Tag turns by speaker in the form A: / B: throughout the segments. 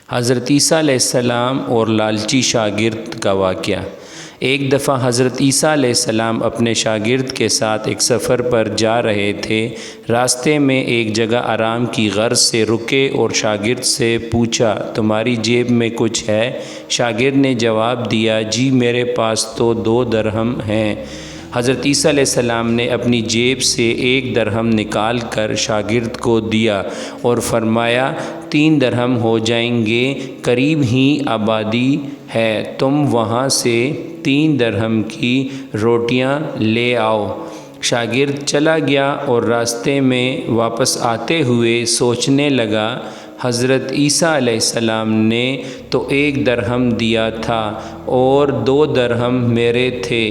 A: حضرت عیسیٰ علیہ السلام اور لالچی شاگرد کا واقعہ۔ ایک دفعہ حضرت عیسیٰ علیہ السلام اپنے شاگرد کے ساتھ ایک سفر پر جا رہے تھے۔ راستے میں ایک جگہ آرام کی غرض سے رکے اور شاگرد سے پوچھا، تمہاری جیب میں کچھ ہے؟ شاگرد نے جواب دیا، جی میرے پاس تو 2 درہم ہیں۔ حضرت عیسیٰ علیہ السلام نے اپنی جیب سے 1 درہم نکال کر شاگرد کو دیا اور فرمایا، 3 درہم ہو جائیں گے، قریب ہی آبادی ہے، تم وہاں سے 3 درہم کی روٹیاں لے آؤ۔ شاگرد چلا گیا اور راستے میں واپس آتے ہوئے سوچنے لگا، حضرت عیسیٰ علیہ السلام نے تو 1 درہم دیا تھا اور 2 درہم میرے تھے،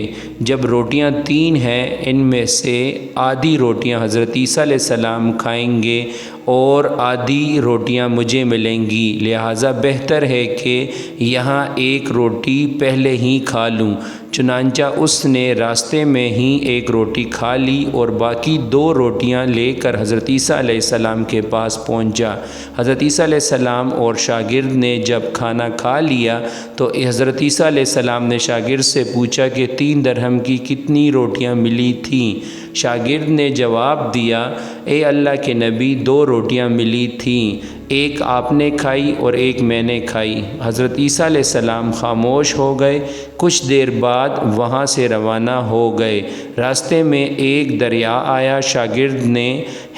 A: جب روٹیاں 3 ہیں، ان میں سے آدھی روٹیاں حضرت عیسیٰ علیہ السلام کھائیں گے اور آدھی روٹیاں مجھے ملیں گی، لہٰذا بہتر ہے کہ یہاں 1 روٹی پہلے ہی کھا لوں۔ چنانچہ اس نے راستے میں ہی 1 روٹی کھا لی اور باقی 2 روٹیاں لے کر حضرت عیسیٰ علیہ السلام کے پاس پہنچا۔ حضرت عیسیٰ علیہ السلام اور شاگرد نے جب کھانا کھا لیا تو حضرت عیسیٰ علیہ السلام نے شاگرد سے پوچھا کہ 3 درہم کی کتنی روٹیاں ملی تھیں؟ شاگرد نے جواب دیا، اے اللہ کے نبی، 2 روٹیاں ملی تھیں، 1 آپ نے کھائی اور 1 میں نے کھائی۔ حضرت عیسیٰ علیہ السلام خاموش ہو گئے، کچھ دیر بعد وہاں سے روانہ ہو گئے۔ راستے میں ایک دریا آیا۔ شاگرد نے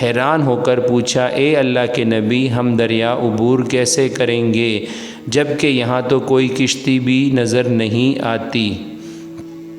A: حیران ہو کر پوچھا، اے اللہ کے نبی، ہم دریا عبور کیسے کریں گے جبکہ یہاں تو کوئی کشتی بھی نظر نہیں آتی؟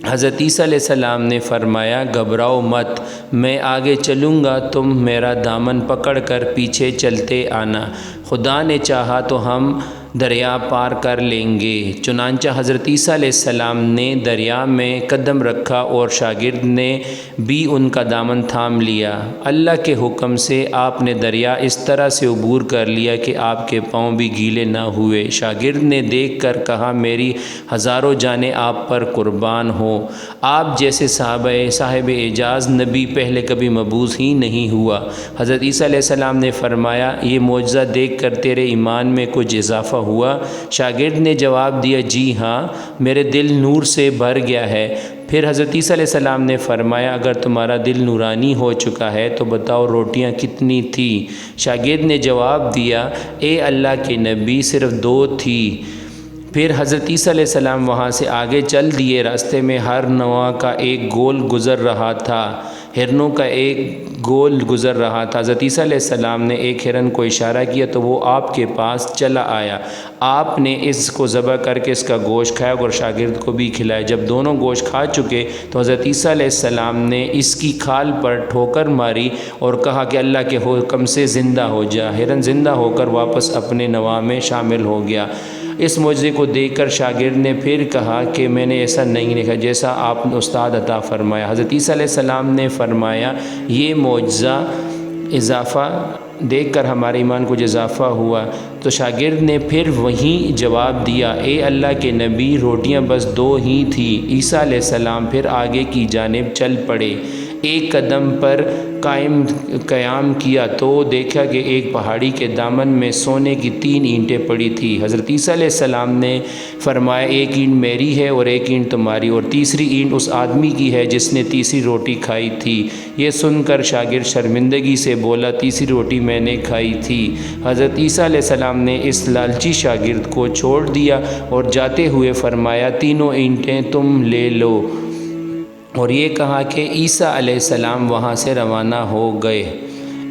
A: حضرت عیسیٰ علیہ السلام نے فرمایا، گھبراؤ مت، میں آگے چلوں گا، تم میرا دامن پکڑ کر پیچھے چلتے آنا، خدا نے چاہا تو ہم دریا پار کر لیں گے۔ چنانچہ حضرت عیسیٰ علیہ السلام نے دریا میں قدم رکھا اور شاگرد نے بھی ان کا دامن تھام لیا۔ اللہ کے حکم سے آپ نے دریا اس طرح سے عبور کر لیا کہ آپ کے پاؤں بھی گیلے نہ ہوئے۔ شاگرد نے دیکھ کر کہا، میری ہزاروں جانیں آپ پر قربان ہوں، آپ جیسے صاحب اعجاز نبی پہلے کبھی مبعوث ہی نہیں ہوا۔ حضرت عیسیٰ علیہ السلام نے فرمایا، یہ معجزہ دیکھ کر تیرے ایمان میں کچھ اضافہ ہوا؟ شاگرد نے جواب دیا، جی ہاں، میرے دل نور سے بھر گیا ہے۔ پھر حضرت عیسیٰ علیہ السلام نے فرمایا، اگر تمہارا دل نورانی ہو چکا ہے تو بتاؤ روٹیاں کتنی تھیں؟ شاگرد نے جواب دیا، اے اللہ کے نبی، صرف 2 تھی۔ پھر حضرت عیسیٰ علیہ السلام وہاں سے آگے چل دیے۔ راستے میں ہر نوع کا ایک گول گزر رہا تھا، ہرنوں کا ایک گول گزر رہا تھا۔ حضرت عیسیٰ علیہ السلام نے ایک ہرن کو اشارہ کیا تو وہ آپ کے پاس چلا آیا۔ آپ نے اس کو ذبح کر کے اس کا گوشت کھایا اور شاگرد کو بھی کھلایا۔ جب دونوں گوشت کھا چکے تو حضرت عیسیٰ علیہ السلام نے اس کی کھال پر ٹھوکر ماری اور کہا کہ اللہ کے حکم سے زندہ ہو جا۔ ہرن زندہ ہو کر واپس اپنے نواح میں شامل ہو گیا۔ اس معجزے کو دیکھ کر شاگرد نے پھر کہا کہ میں نے ایسا نہیں دیکھا جیسا آپ نے استاد عطا فرمایا۔ حضرت عیسیٰ علیہ السلام نے فرمایا، یہ معجزہ اضافہ دیکھ کر ہمارے ایمان کو اضافہ ہوا۔ تو شاگرد نے پھر وہیں جواب دیا، اے اللہ کے نبی، روٹیاں بس 2 ہی تھیں۔ عیسیٰ علیہ السلام پھر آگے کی جانب چل پڑے۔ ایک قدم پر قیام کیا تو دیکھا کہ ایک پہاڑی کے دامن میں سونے کی 3 اینٹیں پڑی تھی۔ حضرت عیسیٰ علیہ السلام نے فرمایا، 1 اینٹ میری ہے اور 1 اینٹ تمہاری، اور تیسری اینٹ اس آدمی کی ہے جس نے تیسری روٹی کھائی تھی۔ یہ سن کر شاگرد شرمندگی سے بولا، تیسری روٹی میں نے کھائی تھی۔ حضرت عیسیٰ علیہ السلام نے اس لالچی شاگرد کو چھوڑ دیا اور جاتے ہوئے فرمایا، 3 اینٹیں تم لے لو، اور یہ کہا کہ عیسیٰ علیہ السلام وہاں سے روانہ ہو گئے۔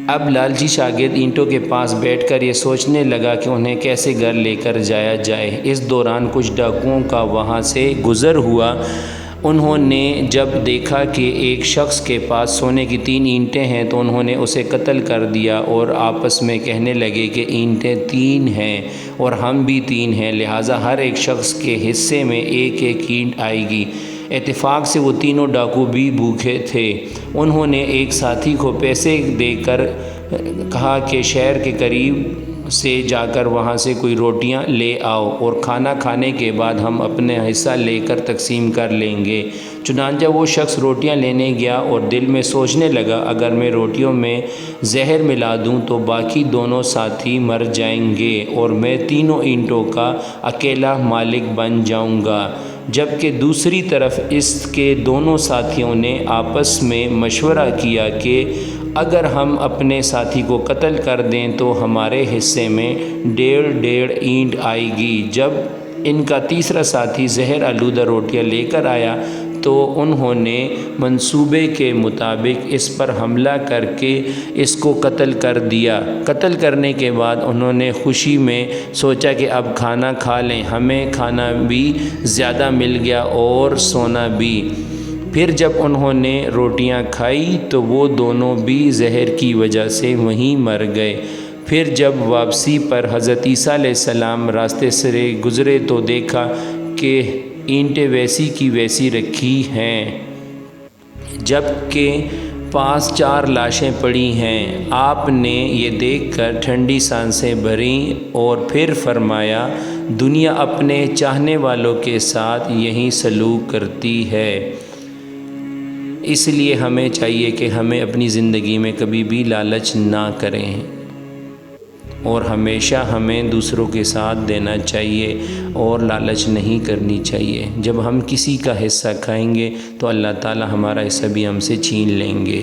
A: اب لالچی شاگرد اینٹوں کے پاس بیٹھ کر یہ سوچنے لگا کہ انہیں کیسے گھر لے کر جایا جائے۔ اس دوران کچھ ڈاکوؤں کا وہاں سے گزر ہوا۔ انہوں نے جب دیکھا کہ ایک شخص کے پاس سونے کی 3 اینٹیں ہیں تو انہوں نے اسے قتل کر دیا اور آپس میں کہنے لگے کہ اینٹیں 3 ہیں اور ہم بھی 3 ہیں، لہٰذا ہر ایک شخص کے حصے میں 1 اینٹ آئے گی۔ اتفاق سے وہ تینوں ڈاکو بھی بھوکے تھے۔ انہوں نے ایک ساتھی کو پیسے دے کر کہا کہ شہر کے قریب سے جا کر وہاں سے کوئی روٹیاں لے آؤ اور کھانا کھانے کے بعد ہم اپنے حصہ لے کر تقسیم کر لیں گے۔ چنانچہ وہ شخص روٹیاں لینے گیا اور دل میں سوچنے لگا اگر میں روٹیوں میں زہر ملا دوں تو باقی دونوں ساتھی مر جائیں گے اور میں تینوں اینٹوں کا اکیلا مالک بن جاؤں گا، جبکہ دوسری طرف اس کے دونوں ساتھیوں نے آپس میں مشورہ کیا کہ اگر ہم اپنے ساتھی کو قتل کر دیں تو ہمارے حصے میں 1.5 اینٹ آئے گی۔ جب ان کا تیسرا ساتھی زہر آلودہ روٹیاں لے کر آیا تو انہوں نے منصوبے کے مطابق اس پر حملہ کر کے اس کو قتل کر دیا۔ قتل کرنے کے بعد انہوں نے خوشی میں سوچا کہ اب کھانا کھا لیں، ہمیں کھانا بھی زیادہ مل گیا اور سونا بھی۔ پھر جب انہوں نے روٹیاں کھائی تو وہ دونوں بھی زہر کی وجہ سے وہیں مر گئے۔ پھر جب واپسی پر حضرت عیسیٰ علیہ السلام راستے سے گزرے تو دیکھا کہ اینٹیں ویسی کی ویسی رکھی ہیں، جبکہ پاس 4 لاشیں پڑی ہیں۔ آپ نے یہ دیکھ کر ٹھنڈی سانسیں بھریں اور پھر فرمایا دنیا اپنے چاہنے والوں کے ساتھ یہی سلوک کرتی ہے، اس لیے ہمیں چاہیے کہ ہمیں اپنی زندگی میں کبھی بھی لالچ نہ کریں اور ہمیشہ ہمیں دوسروں کے ساتھ دینا چاہیے اور لالچ نہیں کرنی چاہیے۔ جب ہم کسی کا حصہ کھائیں گے تو اللہ تعالی ہمارا حصہ بھی ہم سے چھین لیں گے۔